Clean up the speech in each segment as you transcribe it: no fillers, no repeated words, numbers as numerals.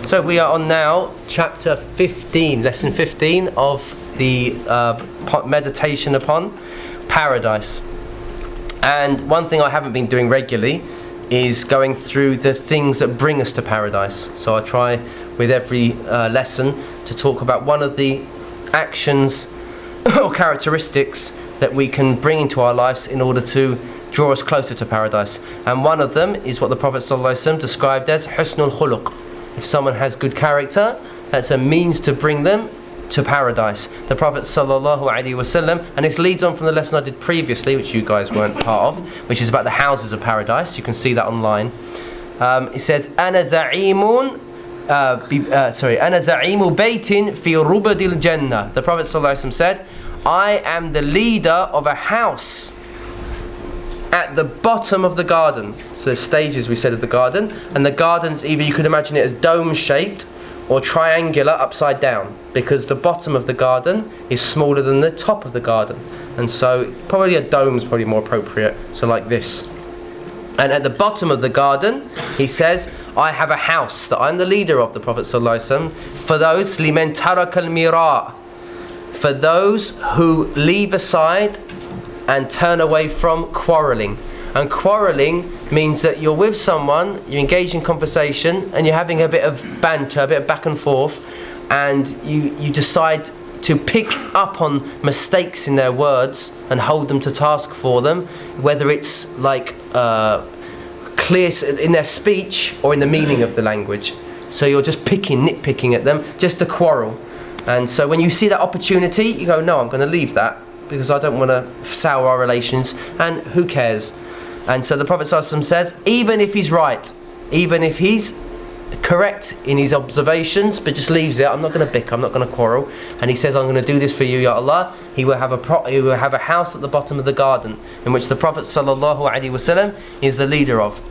So we are on now chapter 15, lesson 15 of the meditation upon paradise. And one thing I haven't been doing regularly is going through the things that bring us to paradise. So I try with every lesson to talk about one of the actions or characteristics that we can bring into our lives in order to draw us closer to paradise. And one of them is what the Prophet ﷺ described as husnul khuluq. If someone has good character, that's a means to bring them to paradise. The Prophet ﷺ, and this leads on from the lesson I did previously, which you guys weren't part of, which is about the houses of paradise. You can see that online. It says, "Ana za'imun, Ana za'imu baytin fi rubadil jannah." The Prophet ﷺ said, "I am the leader of a house at the bottom of the garden." So there's stages, we said, of the garden, and the garden's either, you could imagine it as dome shaped or triangular upside down, because the bottom of the garden is smaller than the top of the garden, and so probably a dome's probably more appropriate, so like this. And at the bottom of the garden, he says, I have a house that I'm the leader of, the Prophet ﷺ, for those limen tarak al-mira, for those who leave aside and turn away from quarrelling. And quarrelling means that you're with someone, you engage in conversation, and you're having a bit of banter, a bit of back and forth, and you decide to pick up on mistakes in their words and hold them to task for them, whether it's like clear in their speech or in the meaning of the language. So you're just nitpicking at them, just to quarrel. And so when you see that opportunity, you go, no, I'm going to leave that, because I don't want to sour our relations, and who cares? And so the Prophet ﷺ says, even if he's right, even if he's correct in his observations, but just leaves it, I'm not going to bicker, I'm not going to quarrel, and he says, I'm going to do this for you, Ya Allah, he will have a house at the bottom of the garden, in which the Prophet ﷺ is the leader of.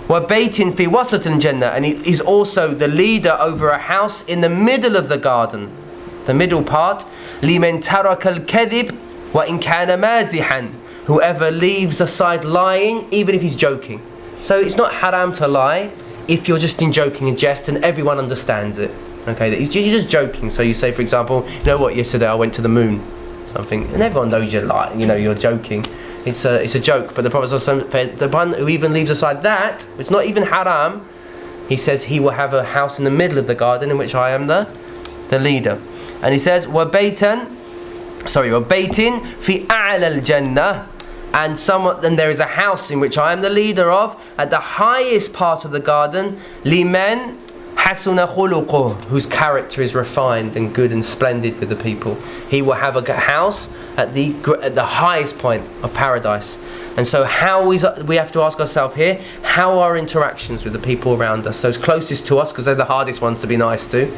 وَبَيْتٍ فِي وَسَطِ الْجَنَّةِ, and he's also the leader over a house in the middle of the garden, the middle part. لِمَنْ تَرَكَ الْكَذِبِ وَإِنْ كَانَ مَازِحًا, whoever leaves aside lying, even if he's joking. So it's not haram to lie if you're just in joking and jest and everyone understands it. Okay, you're just joking. So you say, for example, you know what, yesterday I went to the moon, something, and everyone knows you're lying, you're joking. It's a joke. But the Prophet ﷺ, the one who even leaves aside that, it's not even haram, he says he will have a house in the middle of the garden in which I am the leader. And he says, وَبَيْتٍ فِي أَعْلَى الْجَنَّةِ, and there is a house in which I am the leader of, at the highest part of the garden, limen hasuna khuluquh, whose character is refined and good and splendid with the people. He will have a house at the highest point of paradise. And so we have to ask ourselves here, how are our interactions with the people around us, those closest to us, because they're the hardest ones to be nice to.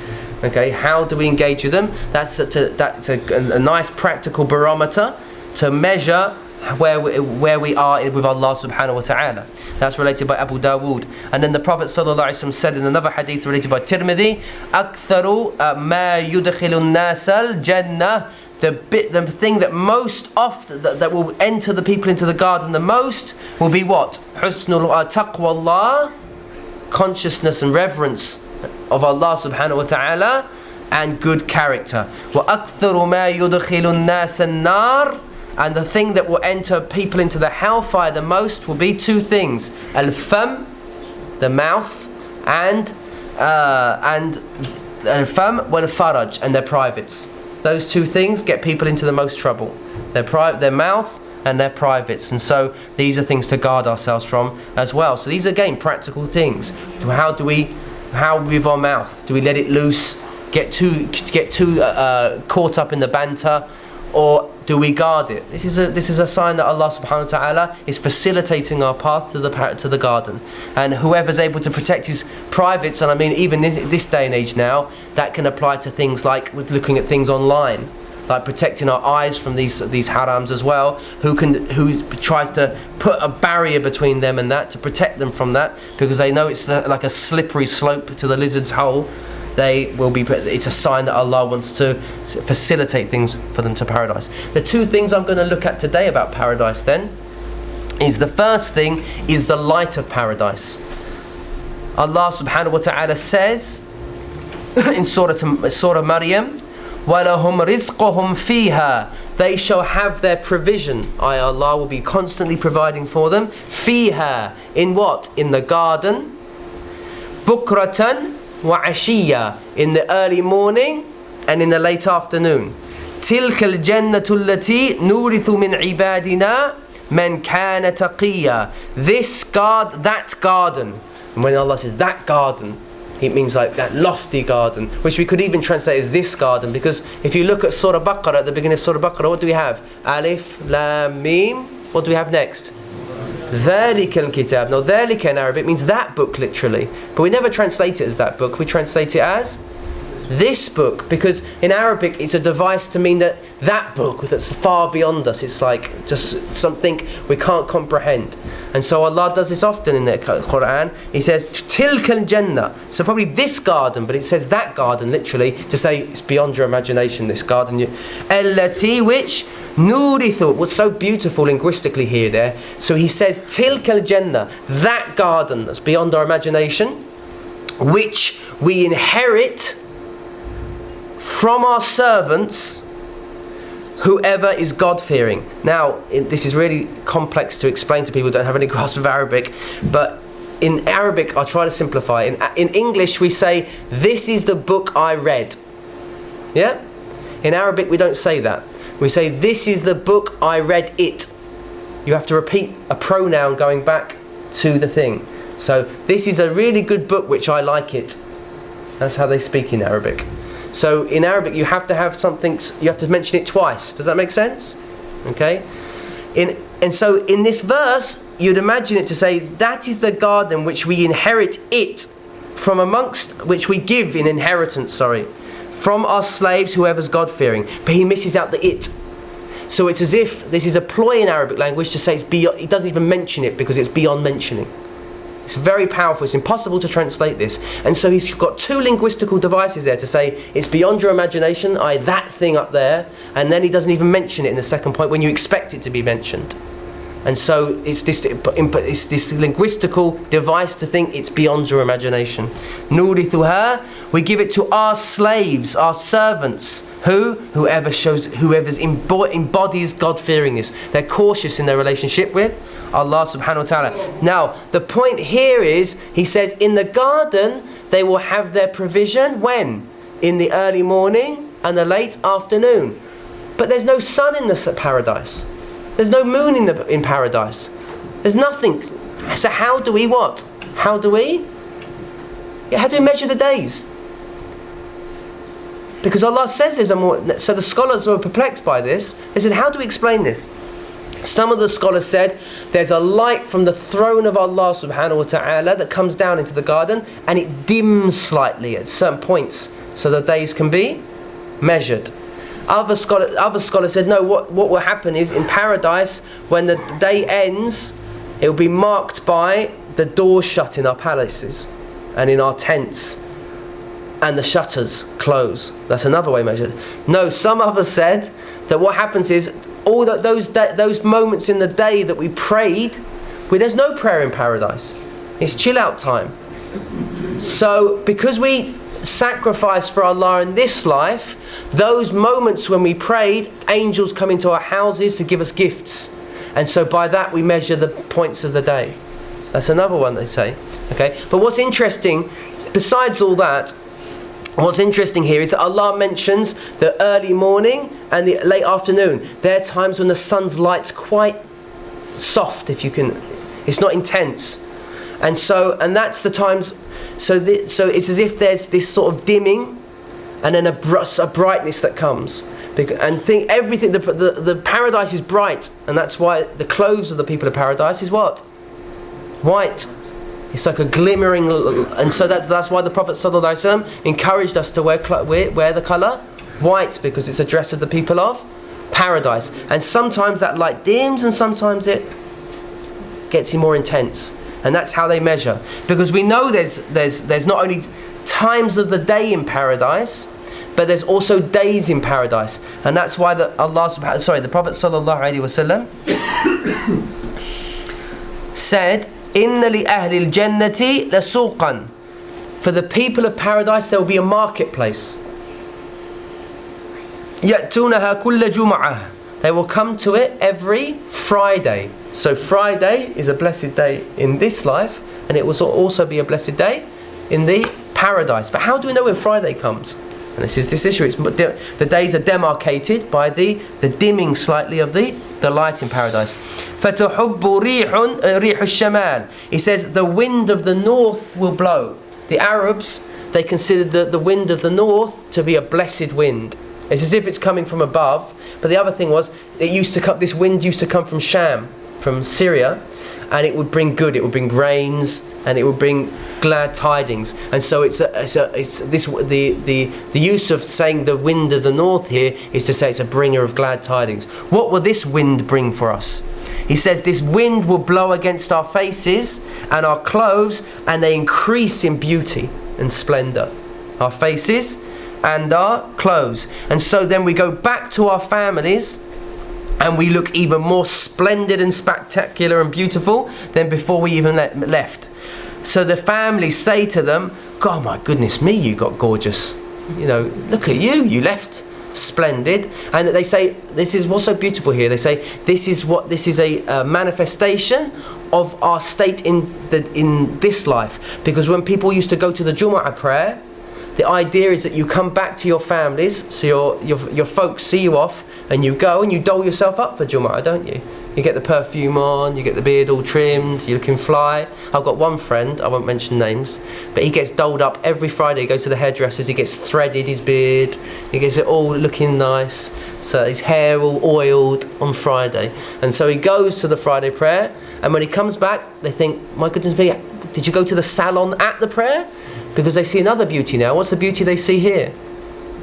Okay, how do we engage with them? That's a nice practical barometer to measure where we are with Allah subhanahu wa ta'ala. That's related by Abu Dawood. And then the Prophet ﷺ said in another hadith related by Tirmidhi, أَكْثَرُ مَا يُدْخِلُ النَّاسَ الْجَنَّةِ, the thing that most often that will enter the people into the garden the most will be what? Husnul taqwa Allah, consciousness and reverence of Allah subhanahu wa ta'ala, and good character. وَأَكْثَرُ مَا يُدْخِلُ النَّاسَ النَّارِ, and the thing that will enter people into the hellfire the most will be two things: al-fam, the mouth, and al-fam wal-faraj, and their privates. Those two things get people into the most trouble: their mouth and their privates. And so these are things to guard ourselves from as well. So these are, again, practical things. How with our mouth? Do we let it loose, get too caught up in the banter, or do we guard it? This is a sign that Allah subhanahu wa ta'ala is facilitating our path to the garden. And whoever's able to protect his privates, and I mean even in this day and age now, that can apply to things like with looking at things online, like protecting our eyes from these harams as well. Who tries to put a barrier between them and that, to protect them from that, because they know it's like a slippery slope to the lizard's hole. It's a sign that Allah wants to facilitate things for them to paradise. The two things I'm going to look at today about paradise then is, the first thing is the light of paradise. Allah subhanahu wa ta'ala says in Surah Maryam, وَلَهُمْ رِزْقُهُمْ فِيهَا. They shall have their provision. Allah will be constantly providing for them. فِيهَا. In what? In the garden. بُكْرَةً وَعَشِيًّا. In the early morning and in the late afternoon. تِلْكَ الْجَنَّةُ الَّتِي نُورِثُ مِنْ عِبَادِنَا مَنْ كَانَ تَقِيًّا. That garden. And when Allah says that garden, it means like that lofty garden, which we could even translate as this garden, because if you look at Surah Baqarah, at the beginning of Surah Baqarah, what do we have? Alif, Lam, Mim. What do we have next? ذَلِكَ الْكِتَابِ. Now, ذَلِكَ in Arabic means that book, literally. But we never translate it as that book. We translate it as this book, because in Arabic it's a device to mean that book that's far beyond us. It's like just something we can't comprehend. And so Allah does this often in the Quran. He says tilka al-jannah, so probably this garden, but it says that garden literally to say it's beyond your imagination, this garden. Allati, which nurithu, what's so beautiful linguistically here there. So he says tilka al-jannah, that garden that's beyond our imagination, which we inherit from our servants, whoever is God-fearing. Now, this is really complex to explain to people who don't have any grasp of Arabic, but in Arabic, I'll try to simplify. In English, we say, this is the book I read. Yeah? In Arabic, we don't say that. We say, this is the book I read it. You have to repeat a pronoun going back to the thing. So, this is a really good book, which I like it. That's how they speak in Arabic. So in Arabic you have to have something, you have to mention it twice. Does that make sense? Okay? And so in this verse, you'd imagine it to say, that is the garden which we inherit it from amongst, which we give in inheritance, from our slaves, whoever's God-fearing. But he misses out the it. So it's as if this is a ploy in Arabic language to say it's beyond, he doesn't even mention it because it's beyond mentioning. It's very powerful. It's impossible to translate this. And so he's got two linguistical devices there to say it's beyond your imagination, that thing up there, and then he doesn't even mention it in the second point when you expect it to be mentioned. And so it's this linguistical device to think it's beyond your imagination. Nurithuha, we give it to our slaves, our servants, whoever embodies God-fearingness. They're cautious in their relationship with Allah subhanahu wa ta'ala. Now, the point here is, he says, in the garden, they will have their provision, when? In the early morning and the late afternoon. But there's no sun in the paradise. There's no moon in paradise. There's nothing. So how do we what? How do we measure the days? Because Allah says there's a more... So the scholars were perplexed by this. They said, how do we explain this? Some of the scholars said there's a light from the throne of Allah subhanahu wa ta'ala that comes down into the garden, and it dims slightly at certain points so the days can be measured. Other scholars said no, what will happen is in paradise, when the day ends, it will be marked by the doors shut in our palaces and in our tents, and the shutters close. That's another way measured. No, some others said that what happens is all those moments in the day that we prayed, there's no prayer in paradise. It's chill out time. So because we sacrifice for Allah in this life, those moments when we prayed, angels come into our houses to give us gifts, and so by that we measure the points of the day. That's another one they say. Okay, but what's interesting, besides all that, what's interesting here is that Allah mentions the early morning and the late afternoon. They're times when the sun's light's quite soft, if you can. It's not intense, and that's the times. So it's as if there's this sort of dimming, and then a brightness that comes. And think everything. The paradise is bright, and that's why the clothes of the people of paradise is what? White. It's like a glimmering, and so that's why the Prophet ﷺ encouraged us to wear the colour white, because it's a dress of the people of paradise. And sometimes that light dims, and sometimes it gets more intense, and that's how they measure. Because we know there's not only times of the day in paradise, but there's also days in paradise, and that's why the Prophet ﷺ said, "Inna li ahli al-jannati lasuqan for the people of paradise there will be a marketplace. يَأْتُونَهَا كُلَّ جُمْعَةٍ. They will come to it every Friday. So Friday is a blessed day in this life, and it will also be a blessed day in the paradise. But how do we know when Friday comes? And this is this issue. The days are demarcated by the dimming slightly of the light in paradise. فَتُحُبُّ رِيحٌ الشَّمَالِ. He says the wind of the north will blow. The Arabs, they considered the wind of the north to be a blessed wind. It's as if it's coming from above. But the other thing was, this wind used to come from Sham, from Syria, and it would bring good. It would bring rains, and it would bring glad tidings. And so the use of saying the wind of the north here is to say it's a bringer of glad tidings. What will this wind bring for us? He says this wind will blow against our faces and our clothes, and they increase in beauty and splendor. Our faces and our clothes. And so then we go back to our families, and we look even more splendid and spectacular and beautiful than before we even left. So the families say to them, God, my goodness me, you got gorgeous. Look at you, you left splendid. And they say, this is what's so beautiful here. They say, this is a manifestation of our state in this life. Because when people used to go to the Jumu'ah prayer, the idea is that you come back to your families, so your folks see you off, and you go and you doll yourself up for Jumu'ah, don't you? You get the perfume on, you get the beard all trimmed, you're looking fly. I've got one friend, I won't mention names, but he gets dolled up every Friday. He goes to the hairdressers, he gets threaded his beard, he gets it all looking nice, so his hair all oiled on Friday. And so he goes to the Friday prayer, and when he comes back, they think, my goodness me, did you go to the salon at the prayer? Because they see another beauty now. What's the beauty they see here?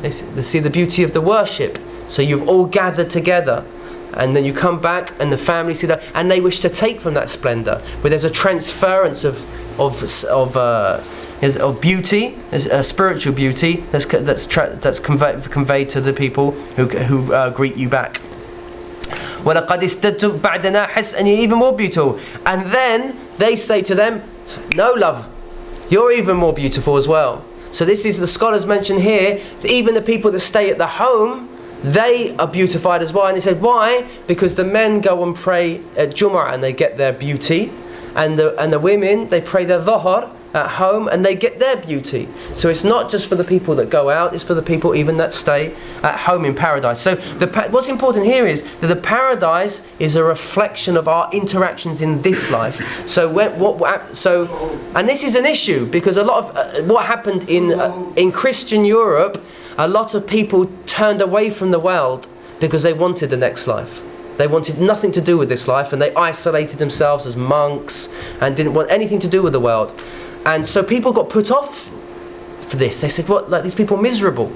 They see the beauty of the worship. So you've all gathered together, and then you come back and the family see that, and they wish to take from that splendor, where there's a transference of beauty, there's a spiritual beauty that's conveyed to the people who greet you back. وَلَقَدْ اسْتَدْتُ بَعْدَنَا حِسْ. And you're even more beautiful. And then they say to them, no, love, you're even more beautiful as well. So this is, the scholars mention here, that even the people that stay at the home, they are beautified as well. And they said, why? Because the men go and pray at Jumu'ah and they get their beauty, and the women, they pray their dhuhr at home and they get their beauty. So it's not just for the people that go out, it's for the people even that stay at home in paradise. So what's important here is that the paradise is a reflection of our interactions in this life. So and this is an issue, because a lot of what happened in Christian Europe, a lot of people turned away from the world because they wanted the next life. They wanted nothing to do with this life, and they isolated themselves as monks and didn't want anything to do with the world. And so people got put off for this. They said, what, like, these people are miserable.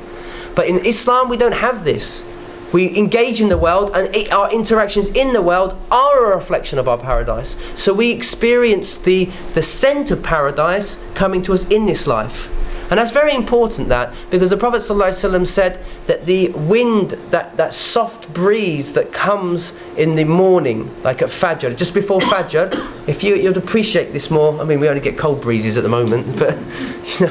But in Islam, we don't have this. We engage in the world, and our interactions in the world are a reflection of our paradise. So we experience the scent of paradise coming to us in this life. And that's very important, that, because the Prophet ﷺ said that the wind, that soft breeze that comes in the morning, like at Fajr, just before Fajr, if you'd appreciate this more. I mean, we only get cold breezes at the moment, but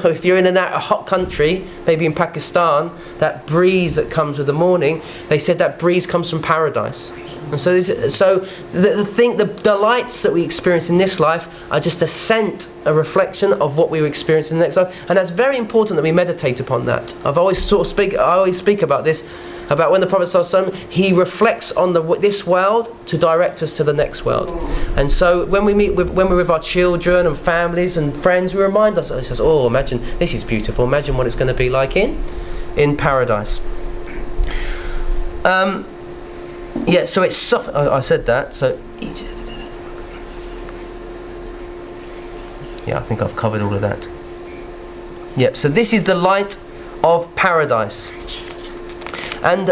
if you're in a hot country, maybe in Pakistan, that breeze that comes with the morning, they said that breeze comes from paradise. And so the delights that we experience in this life are just a reflection of what we will experience in the next life, and that's very important that we meditate upon that. I always speak about this, about when the Prophet ﷺ, he reflects on this world to direct us to the next world. And so when we're with our children and families and friends, we remind ourselves, oh, imagine this is beautiful. Imagine what it's going to be like in paradise. Yeah, so it's soft. I said that. So yeah, I think I've covered all of that. Yep. So this is the light of paradise. And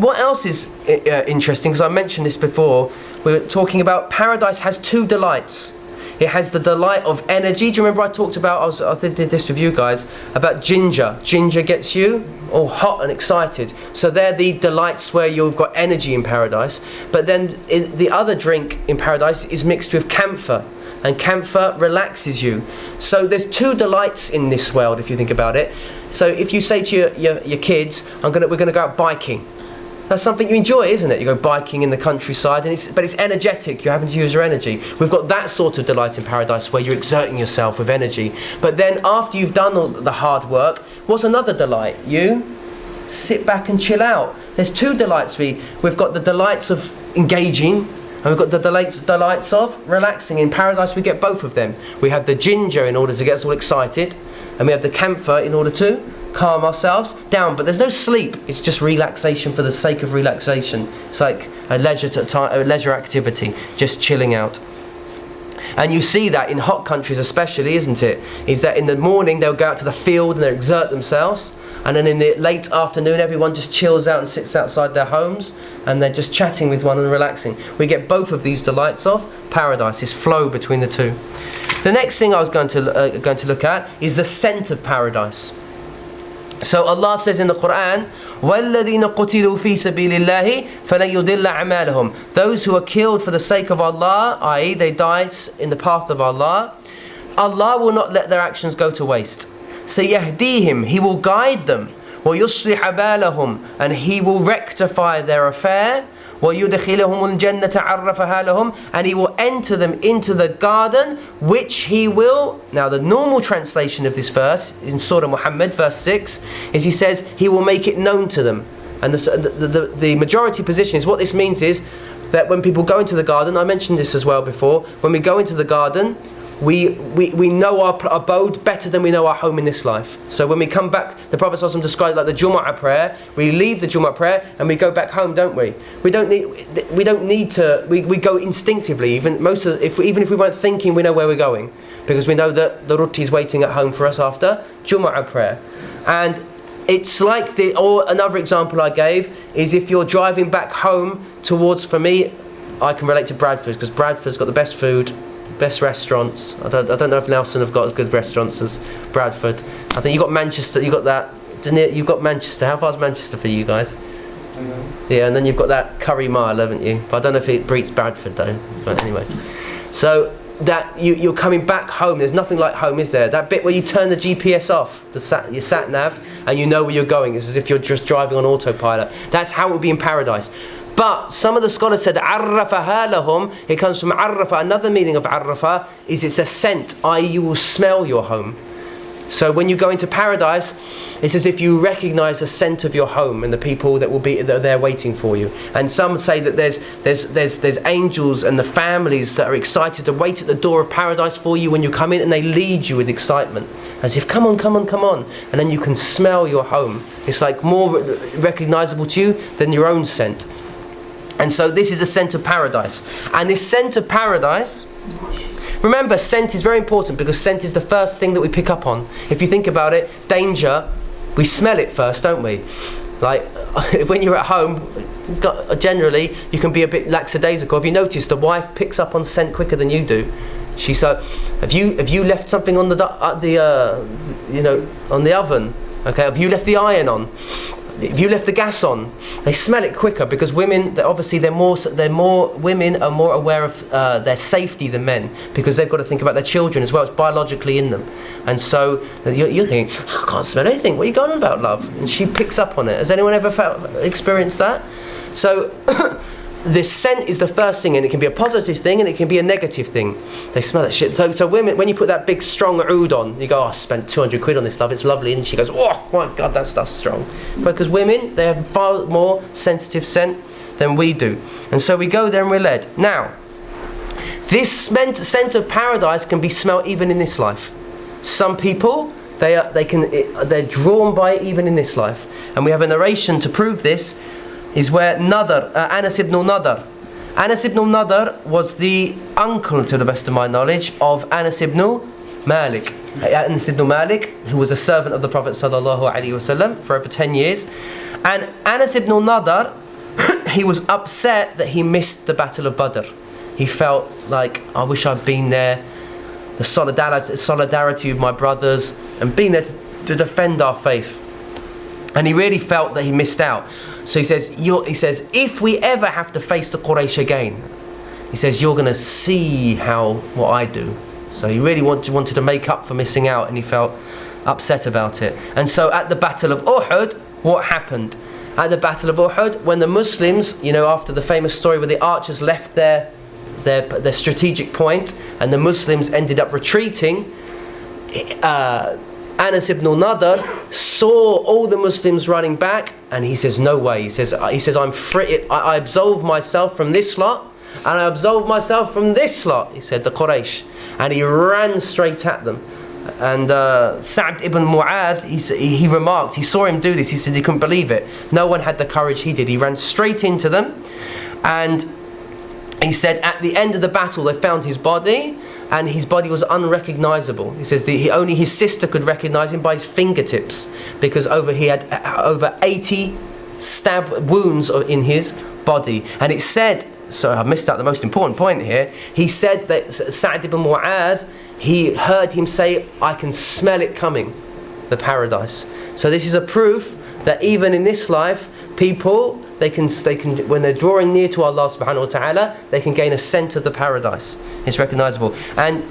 what else is interesting? Because I mentioned this before. We were talking about paradise has two delights. It has the delight of energy. Do you remember I talked about, I did this with you guys, about ginger. Ginger gets you all hot and excited. So they're the delights where you've got energy in paradise. But then the other drink in paradise is mixed with camphor. and camphor relaxes you. So there's two delights in this world, if you think about it. So if you say to your kids, we're going to go out biking. That's something you enjoy, isn't it? You go biking in the countryside, but it's energetic. You're having to use your energy. We've got that sort of delight in paradise where you're exerting yourself with energy. But then after you've done all the hard work, what's another delight? You sit back and chill out. There's two delights. We've got the delights of engaging, and we've got the delights of relaxing. In paradise we get both of them. We have the ginger in order to get us all excited, and we have the camphor in order to calm ourselves down. But there's no sleep. It's just relaxation for the sake of relaxation. It's like a leisure activity, just chilling out. And you see that in hot countries especially, isn't it? Is that in the morning they'll go out to the field and they'll exert themselves, and then in the late afternoon everyone just chills out and sits outside their homes and they're just chatting with one and relaxing. We get both of these delights of paradise, this flow between the two. The next thing I was going to look at is the scent of paradise. So Allah says in the Quran, وَالَّذِينَ قُتِلُوا فِي سَبِيلِ اللَّهِ فَلَنْ يُضِلَّ أَعْمَالَهُم. Those who are killed for the sake of Allah, i.e. they die in the path of Allah, Allah will not let their actions go to waste. سَيَهْدِيهِمْ, He will guide them. وَيُصْلِحَ بَالَهُمْ, and He will rectify their affair. وَيُدْخِلُهُمُ الْجَنَّةَ عَرَّفَهَا لَهُمْ, and He will enter them into the garden which He will. Now the normal translation of this verse in Surah Muhammad verse 6 is He says He will make it known to them. And the majority position is, what this means is that when people go into the garden, I mentioned this as well before, when we go into the garden, we know our abode better than we know our home in this life. So when we come back, the Prophet ﷺ described like the Jumu'ah prayer. We leave the Jumu'ah prayer and we go back home, don't we? We don't need to. We go instinctively. Even if we weren't thinking, we know where we're going, because we know that the Rutti is waiting at home for us after Jumu'ah prayer. And it's like or another example I gave is if you're driving back home towards. For me, I can relate to Bradford because Bradford's got the best food, best restaurants. I don't know if Nelson have got as good restaurants as Bradford. I think you got Manchester. You got that. You've got Manchester. How far is Manchester for you guys? Yeah, and then you've got that Curry Mile, haven't you? But I don't know if it beats Bradford though. But anyway, so that you're coming back home. There's nothing like home, is there? That bit where you turn the GPS off, your sat nav, and you know where you're going. It's as if you're just driving on autopilot. That's how it would be in paradise. But some of the scholars said عَرَّفَهَا لَهُمْ, it comes from عَرَّفَ. Another meaning of عَرَّفَ is it's a scent, i.e. you will smell your home. So when you go into paradise, it's as if you recognise the scent of your home and the people that are there waiting for you. And some say that there's angels and the families that are excited to wait at the door of paradise for you when you come in, and they lead you with excitement, as if come on, come on, come on. And then you can smell your home. It's like more recognisable to you than your own scent. And so this is the scent of paradise. And this scent of paradise, remember, scent is very important because scent is the first thing that we pick up on. If you think about it, danger, we smell it first, don't we? Like when you're at home, generally you can be a bit lackadaisical. Have you noticed the wife picks up on scent quicker than you do? Have you left something on the oven? Okay, have you left the iron on? If you left the gas on, they smell it quicker because women, obviously women are more aware of their safety than men, because they've got to think about their children as well. It's biologically in them. And so you're thinking, I can't smell anything. What are you going on about, love? And she picks up on it. Has anyone ever experienced that? So this scent is the first thing, and it can be a positive thing and it can be a negative thing. They smell that shit. So women, when you put that big strong oud on, you go, oh, I spent 200 quid on this, love, it's lovely. And she goes, oh my God, that stuff's strong. Because women, they have far more sensitive scent than we do. And so we go there and we're led. Now, this scent of paradise can be smelled even in this life. Some people, they're drawn by it even in this life. And we have a narration to prove this, is where Anas ibn Nadar. Anas ibn Nadar was the uncle, to the best of my knowledge, of Anas ibn Malik. Anas ibn Malik, who was a servant of the Prophet ﷺ for over 10 years. And Anas ibn Nadar, he was upset that he missed the Battle of Badr. He felt like, I wish I'd been there. The solidarity with my brothers and being there to defend our faith. And he really felt that he missed out. So he says, if we ever have to face the Quraysh again, He says, you're going to see what I do. So he really wanted to make up for missing out, and he felt upset about it. And so at the Battle of Uhud, what happened? At the Battle of Uhud, when the Muslims, after the famous story where the archers left their strategic point and the Muslims ended up retreating, Anas ibn Nadr saw all the Muslims running back, and he says, no way. He says, I'm free. I absolve myself from this lot, and I absolve myself from this lot. He said, the Quraysh. And he ran straight at them. And Sa'd ibn Mu'adh, he remarked, he saw him do this, he said he couldn't believe it. No one had the courage he did. He ran straight into them, and he said at the end of the battle they found his body, and his body was unrecognizable. He says only his sister could recognize him by his fingertips, because he had over 80 stab wounds in his body. And it said, so I missed out the most important point here, he said that Sa'd ibn Mu'adh, he heard him say, I can smell it coming, the paradise. So this is a proof that even in this life, people, they can when they're drawing near to Allah subhanahu wa ta'ala, they can gain a scent of the paradise. It's recognizable. And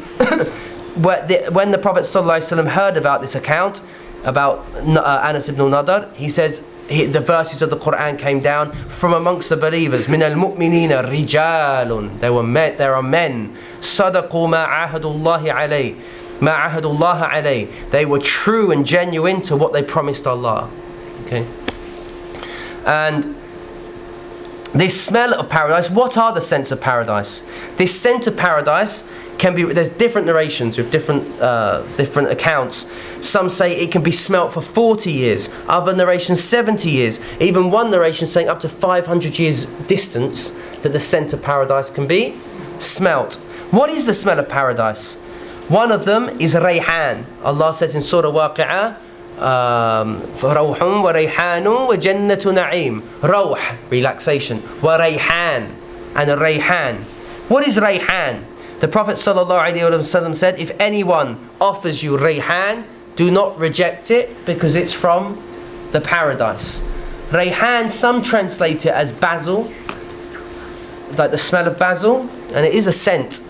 when the Prophet sallallahu alaihi wasallam heard about this account, about Anas ibn Nadr, he says, the verses of the Quran came down from amongst the believers. من المؤمنين رجال. There are men. صدقوا ما عاهدوا الله عليه. ما عاهدوا الله عليه. They were true and genuine to what they promised Allah. Okay. And this smell of paradise. What are the scents of paradise? This scent of paradise can be. There's different narrations with different accounts. Some say it can be smelt for 40 years. Other narrations 70 years. Even one narration saying up to 500 years distance that the scent of paradise can be smelt. What is the smell of paradise? One of them is rayhan. Allah says in Surah Waqi'ah, فَرَوْحٌ وَرَيْحَانٌ وَجَنَّةُ نَعِيمٌ. Rawh, relaxation. وَرَيْحَان, and a rayhan. What is rayhan? The Prophet ﷺ said, if anyone offers you rayhan, do not reject it, because it's from the paradise. Rayhan, some translate it as basil, like the smell of basil, and it is a scent.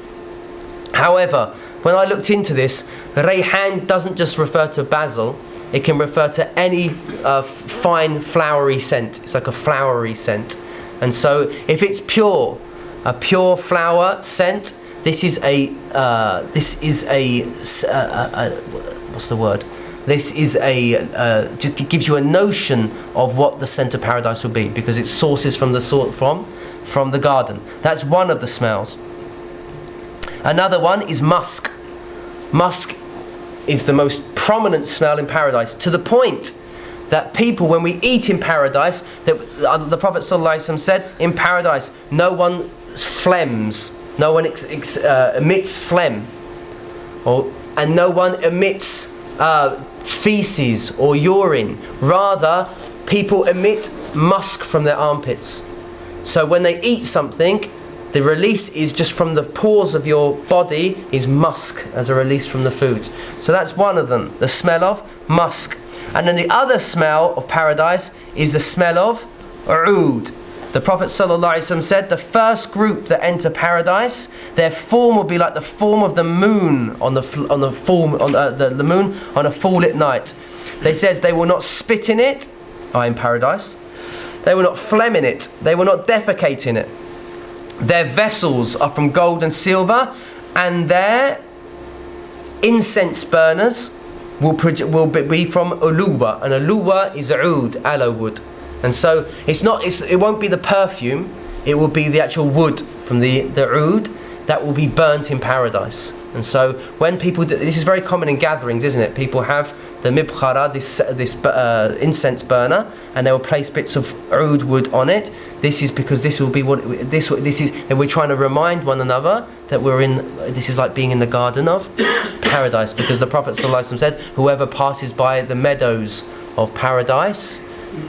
However, when I looked into this, rayhan doesn't just refer to basil, it can refer to any fine flowery scent. It's like a flowery scent. And so if it's a pure flower scent, this is a what's the word? This is just gives you a notion of what the scent of paradise will be, because it sources from the garden. That's one of the smells. Another one is musk. Musk is the most prominent smell in paradise, to the point that people, when we eat in paradise, that the Prophet ﷺ said, in paradise no one phlegms, no one emits phlegm, and no one emits feces or urine. Rather, people emit musk from their armpits. So when they eat something, the release is just from the pores of your body, is musk as a release from the foods. So that's one of them, the smell of musk. And then the other smell of paradise is the smell of oud. The Prophet ﷺ said, the first group that enter paradise, their form will be like the form of the moon on the moon on a full lit night. They says they will not spit in it, in paradise. They will not phlegm in it. They will not defecate in it. Their vessels are from gold and silver, and their incense burners will be from uluwa, and uluwa is oud, aloe wood. And so it won't be the perfume, it will be the actual wood from the oud that will be burnt in paradise. And so when people do, this is very common in gatherings, isn't it? People have the mibkhara, this incense burner, and they will place bits of oud wood on it. This is because this will be this is, and we're trying to remind one another that this is like being in the garden of paradise, because the Prophet ﷺ said, whoever passes by the meadows of paradise,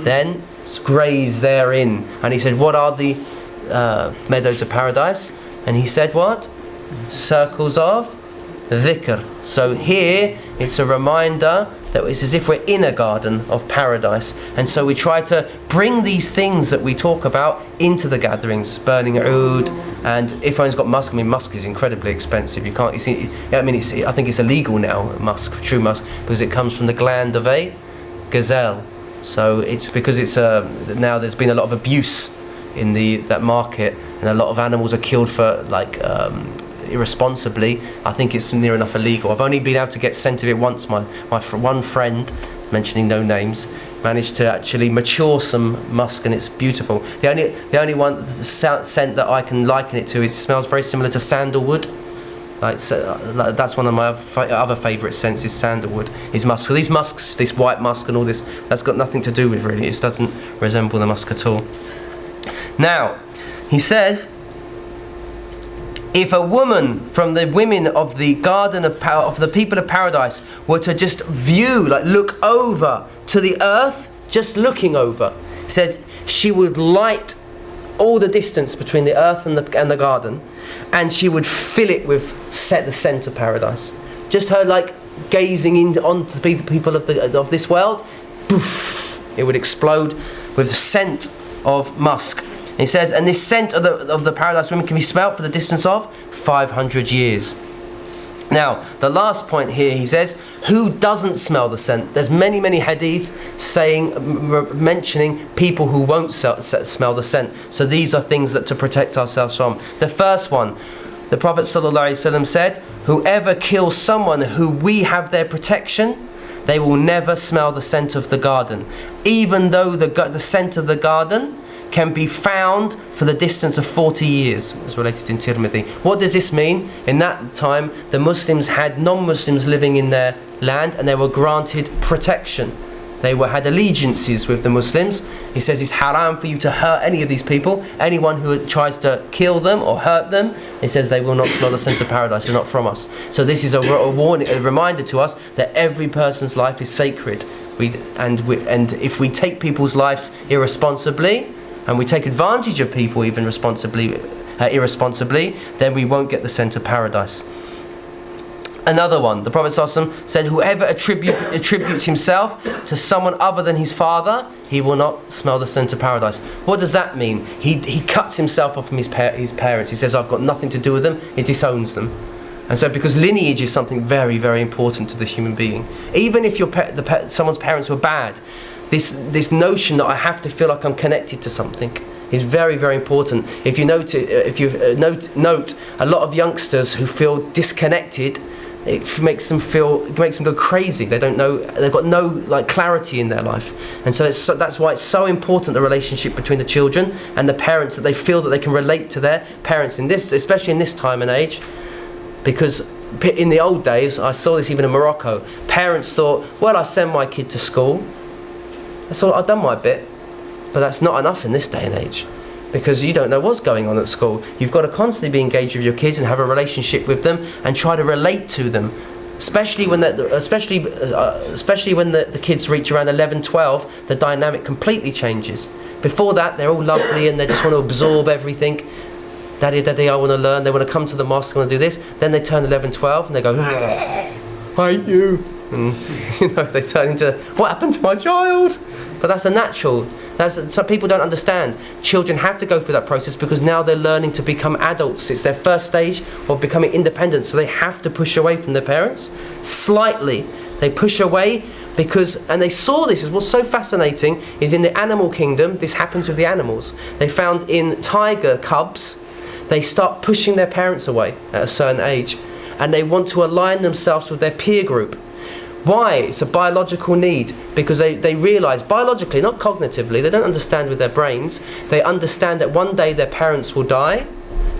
then graze therein. And he said, what are the meadows of paradise? And he said, what? Circles of dhikr. So here it's a reminder that it's as if we're in a garden of paradise. And so we try to bring these things that we talk about into the gatherings, burning oud. And if anyone's got musk, I mean, musk is incredibly expensive. You can't, I think it's illegal now, musk, true musk, because it comes from the gland of a gazelle. So it's because it's now there's been a lot of abuse in that market, and a lot of animals are killed for irresponsibly. I think it's near enough illegal. I've only been able to get scent of it once. My one friend, mentioning no names, managed to actually mature some musk, and it's beautiful. The only the scent that I can liken it to is it smells very similar to sandalwood. That's one of my other favourite scents, is sandalwood, is musk. So these musks, this white musk and all this, that's got nothing to do with really. It doesn't resemble the musk at all. Now, he says, if a woman from the women of the garden of the people of paradise were to just view, look over to the earth, just looking over, it says she would light all the distance between the earth and the garden, and she would fill it with the scent of paradise. Just her gazing onto the people of this world, poof, it would explode with the scent of musk. And he says, and this scent of the paradise women can be smelt for the distance of 500 years. Now, the last point here, he says, who doesn't smell the scent? There's many hadith mentioning people who won't smell the scent. So these are things that to protect ourselves from. The first one, the Prophet ﷺ said, whoever kills someone who we have their protection, they will never smell the scent of the garden, even though the scent of the garden can be found for the distance of 40 years, as related in Tirmidhi. What does this mean? In that time, the Muslims had non-Muslims living in their land, and they were granted protection. They had allegiances with the Muslims. He says it's haram for you to hurt any of these people. Anyone who tries to kill them or hurt them, he says they will not smell the scent of paradise. They're not from us. So this is a warning, a reminder to us that every person's life is sacred. And if we take people's lives irresponsibly, and we take advantage of people even irresponsibly, then we won't get the scent of paradise. Another one, the Prophet ﷺ said, whoever attributes himself to someone other than his father, he will not smell the scent of paradise. What does that mean? He cuts himself off from his parents. He says, I've got nothing to do with them. He disowns them. And so, because lineage is something very, very important to the human being. Even if someone's parents were bad, this notion that I have to feel like I'm connected to something is very, very important. If you note a lot of youngsters who feel disconnected, it makes them go crazy. They don't know, they've got no clarity in their life, and so that's why it's so important, the relationship between the children and the parents, that they feel that they can relate to their parents especially in this time and age. Because in the old days, I saw this even in Morocco, parents thought, well, I send my kid to school, that's all, I've done my bit. But that's not enough in this day and age, because you don't know what's going on at school. You've got to constantly be engaged with your kids and have a relationship with them and try to relate to them, especially when the kids reach around 11, 12, the dynamic completely changes. Before that, they're all lovely and they just want to absorb everything. Daddy, I want to learn. They want to come to the mosque, I want to do this. Then they turn 11, 12 and they go, I hate you. And, they turn into, what happened to my child? But that's a natural. Some people don't understand. Children have to go through that process because now they're learning to become adults. It's their first stage of becoming independent. So they have to push away from their parents slightly. They push away because, and they saw this, what's so fascinating is in the animal kingdom, this happens with the animals. They found in tiger cubs, they start pushing their parents away at a certain age, and they want to align themselves with their peer group. Why? It's a biological need, because they realise biologically, not cognitively, they don't understand with their brains, they understand that one day their parents will die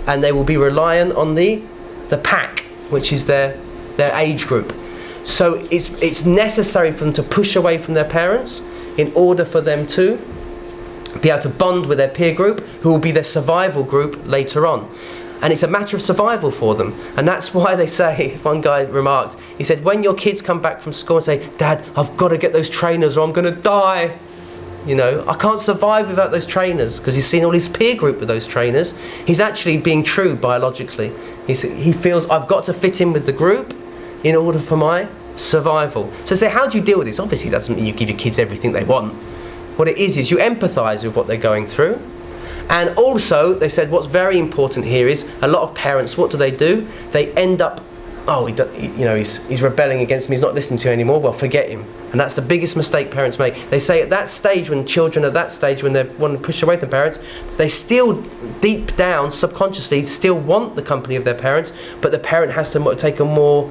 and they will be reliant on the pack, which is their age group. So it's necessary for them to push away from their parents in order for them to be able to bond with their peer group, who will be their survival group later on. And it's a matter of survival for them. And that's why they say, one guy remarked, he said, when your kids come back from school and say, Dad, I've got to get those trainers or I'm going to die. I can't survive without those trainers, because he's seen all his peer group with those trainers. He's actually being true biologically. He feels, I've got to fit in with the group in order for my survival. So say, how do you deal with this? Obviously, that doesn't mean you give your kids everything they want. What it is you empathise with what they're going through. And also, they said what's very important here is a lot of parents, what do? They end up, he's rebelling against me, he's not listening to me anymore, well, forget him. And that's the biggest mistake parents make. They say at that stage, when children at that stage, when they want to push away from parents, they still, deep down, subconsciously, still want the company of their parents, but the parent has to take a more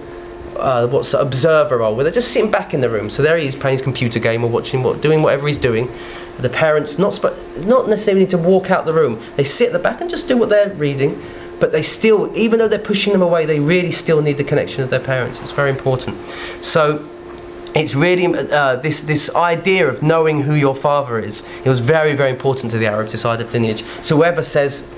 observer role, where they're just sitting back in the room. So there he is playing his computer game or doing whatever he's doing. The parents not necessarily need to walk out the room. They sit at the back and just do what they're reading, but they still, even though they're pushing them away, they really still need the connection of their parents. It's very important. So it's really this idea of knowing who your father is. It was very, very important to the Arabs, this idea of lineage. So whoever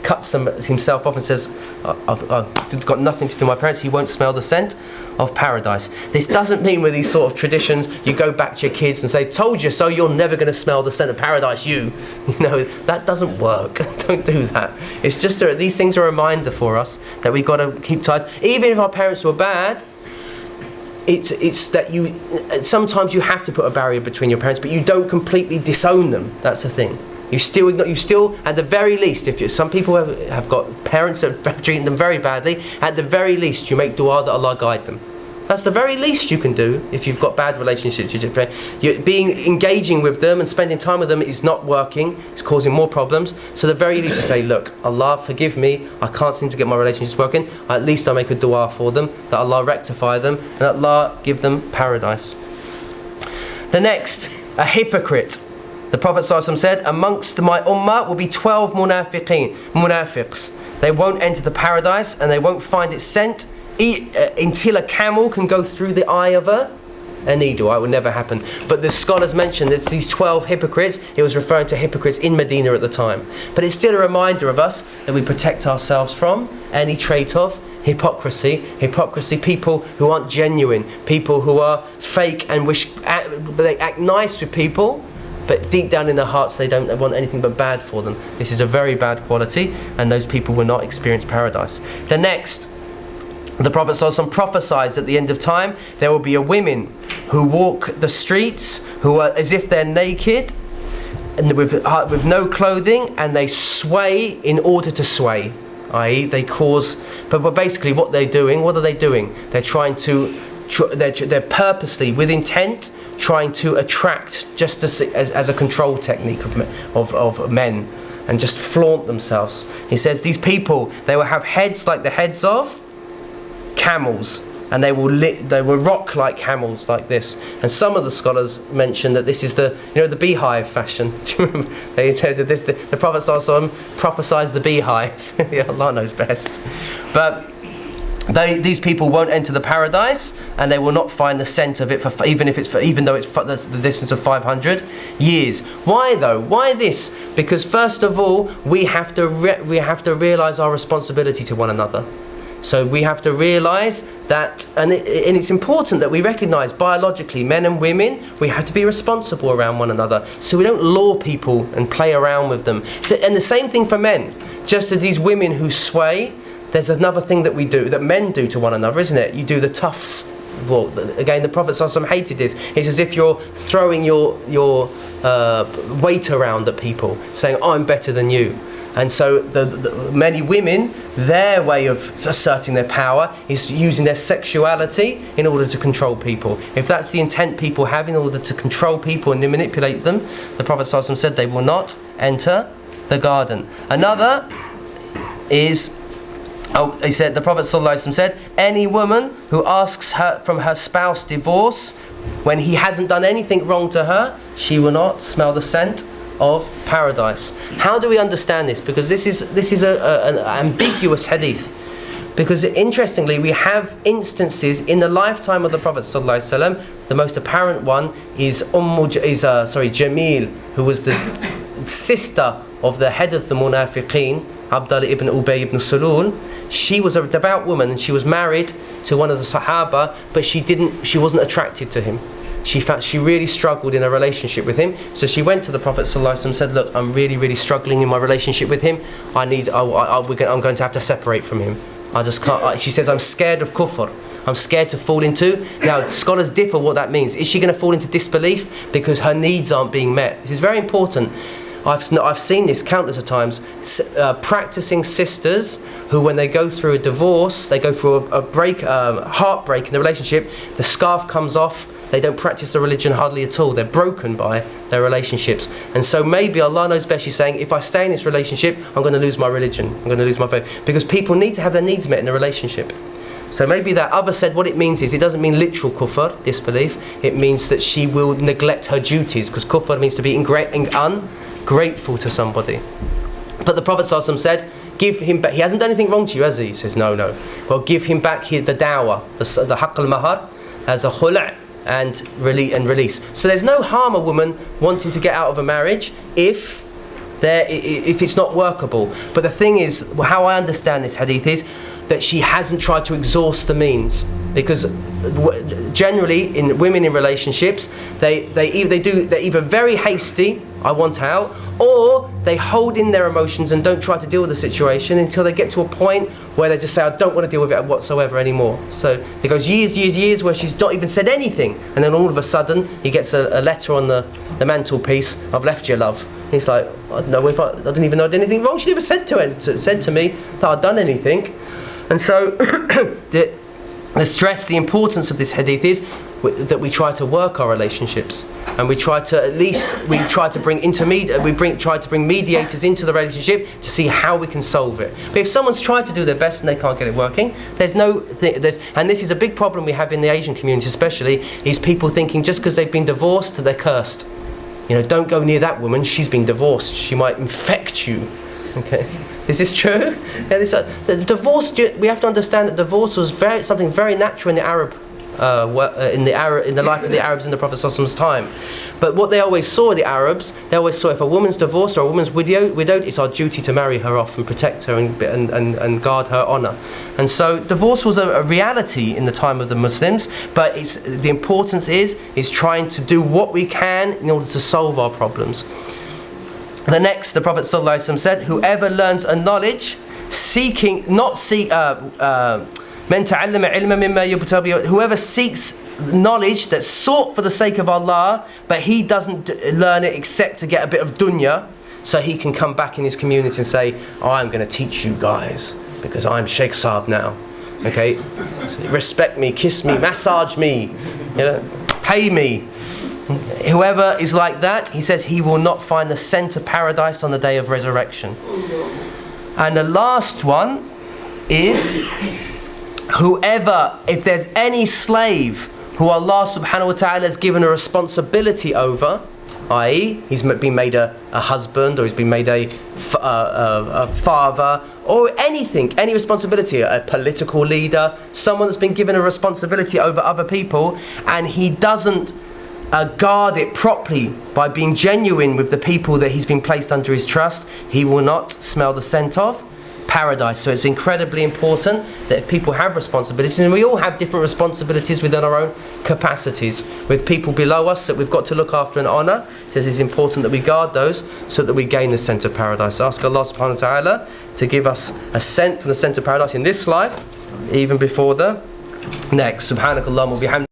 cuts himself off and says, I've got nothing to do with my parents, he won't smell the scent of paradise. This doesn't mean with these sort of traditions you go back to your kids and say, told you so, you're never going to smell the scent of paradise, you know, that doesn't work. Don't do that. It's just these things are a reminder for us that we've got to keep ties. Even if our parents were bad, it's that sometimes you have to put a barrier between your parents, but you don't completely disown them. That's the thing. You still, at the very least, some people have got parents that have treated them very badly, at the very least you make dua that Allah guide them. That's the very least you can do if you've got bad relationships with your parents. Engaging with them and spending time with them is not working, it's causing more problems. So the very least you say, look, Allah forgive me, I can't seem to get my relationships working, at least I make a dua for them, that Allah rectify them, and that Allah give them paradise. The next, a hypocrite. The Prophet ﷺ said, amongst my ummah will be 12 munafiqs. They won't enter the paradise and they won't find its scent until a camel can go through the eye of a needle. It will never happen. But the scholars mentioned that these 12 hypocrites, it was referring to hypocrites in Medina at the time. But it's still a reminder of us that we protect ourselves from any trait of hypocrisy, people who aren't genuine, people who are fake and they act nice with people, but deep down in their hearts they don't want anything but bad for them. This is a very bad quality, and those people will not experience paradise. The next, the Prophet ﷺ prophesied at the end of time there will be a women who walk the streets who are as if they're naked and with no clothing, and they sway in order to sway, i.e. they cause, but basically what are they doing? They're trying to, they're purposely, with intent, trying to attract, just as a control technique of men, and just flaunt themselves. He says these people, they will have heads like the heads of camels, and they will rock like camels like this. And some of the scholars mention that this is the beehive fashion. Do you remember? They said that the Prophet ﷺ prophesied the beehive. Yeah, Allah knows best. But these people won't enter the paradise, and they will not find the scent of it even though it's the distance of 500 years. Why though? Why this? Because first of all, we have to realize our responsibility to one another. So we have to realise that, and it's important that we recognise biologically, men and women, we have to be responsible around one another. So we don't lure people and play around with them. And the same thing for men. Just as these women who sway, there's another thing that we do, that men do to one another, isn't it? You do the tough walk. Again, the Prophet ﷺ hated this. It's as if you're throwing your weight around at people, saying, I'm better than you. And so the many women, their way of asserting their power is using their sexuality in order to control people. If that's the intent people have in order to control people and manipulate them, the Prophet ﷺ said they will not enter the garden. Another is, he said, the Prophet ﷺ said, any woman who asks from her spouse divorce when he hasn't done anything wrong to her, she will not smell the scent of paradise. How do we understand this? Because this is an ambiguous hadith. Because interestingly, we have instances in the lifetime of the Prophet ﷺ. The most apparent one is Jamil, who was the sister of the head of the Munafiqeen, Abdullah ibn Ubay ibn Salul. She was a devout woman, and she was married to one of the Sahaba, but she wasn't attracted to him. She really struggled in a relationship with him. So she went to the Prophet ﷺ and said, look, I'm really, really struggling in my relationship with him. I'm going to have to separate from him. I just can't. She says, I'm scared of kufr. I'm scared to fall into. Now, scholars differ what that means. Is she going to fall into disbelief because her needs aren't being met? This is very important. I've seen this countless of times. Practicing sisters who, when they go through a divorce, they go through a heartbreak in the relationship, the scarf comes off, they don't practice the religion hardly at all. They're broken by their relationships. And so maybe Allah knows best. She's saying, if I stay in this relationship, I'm going to lose my religion. I'm going to lose my faith. Because people need to have their needs met in a relationship. So maybe that other said what it means is, it doesn't mean literal kufr, disbelief. It means that she will neglect her duties. Because kufr means to be ungrateful to somebody. But the Prophet ﷺ said, give him back. He hasn't done anything wrong to you, has he? He says, no. Well, give him back the dawah, the haqq al-mahar, as a khula' and release. So there's no harm a woman wanting to get out of a marriage if it's not workable. But the thing is, how I understand this hadith is that she hasn't tried to exhaust the means, because generally in women in relationships, they're either very hasty, I want out, or they hold in their emotions and don't try to deal with the situation until they get to a point where they just say, I don't want to deal with it whatsoever anymore. So it goes years where she's not even said anything, and then all of a sudden he gets a letter on the mantelpiece, I've left you, love. And he's like, I don't know if I didn't even know I did anything wrong. She never said to me that I'd done anything. And so the stress, the importance of this hadith is that we try to work our relationships, and we try to bring mediators into the relationship to see how we can solve it. But if someone's tried to do their best and they can't get it working, and this is a big problem we have in the Asian community especially, is people thinking just because they've been divorced that they're cursed. Don't go near that woman, she's been divorced, she might infect you. Okay, is this true? Yeah, the divorce. We have to understand that divorce was something very natural in the Arab, in the life of the Arabs in the Prophet ﷺ's time. But what they always saw, the Arabs, they always saw if a woman's divorced or a woman's widowed, it's our duty to marry her off and protect her and guard her honour. And so divorce was a reality in the time of the Muslims. But the importance is trying to do what we can in order to solve our problems. The Prophet ﷺ said, whoever learns a knowledge, whoever seeks knowledge that's sought for the sake of Allah, but he doesn't learn it except to get a bit of dunya, so he can come back in his community and say, I'm going to teach you guys, because I'm Sheikh Saab now. Okay? So respect me, kiss me, massage me, pay me. Whoever is like that, he says, he will not find the scent of paradise on the day of resurrection. And the last one is, if there's any slave who Allah subhanahu wa ta'ala has given a responsibility over, i.e. he's been made a husband, or he's been made a father, or any responsibility, a political leader, someone that's been given a responsibility over other people, and he doesn't guard it properly by being genuine with the people that he's been placed under his trust, he will not smell the scent of paradise. So it's incredibly important that if people have responsibilities, and we all have different responsibilities within our own capacities, with people below us that we've got to look after and honour, it says it's important that we guard those so that we gain the scent of paradise. Ask Allah subhanahu wa ta'ala to give us a scent from the scent of paradise in this life, even before the next. Subhanakallahumma wa bihamdika.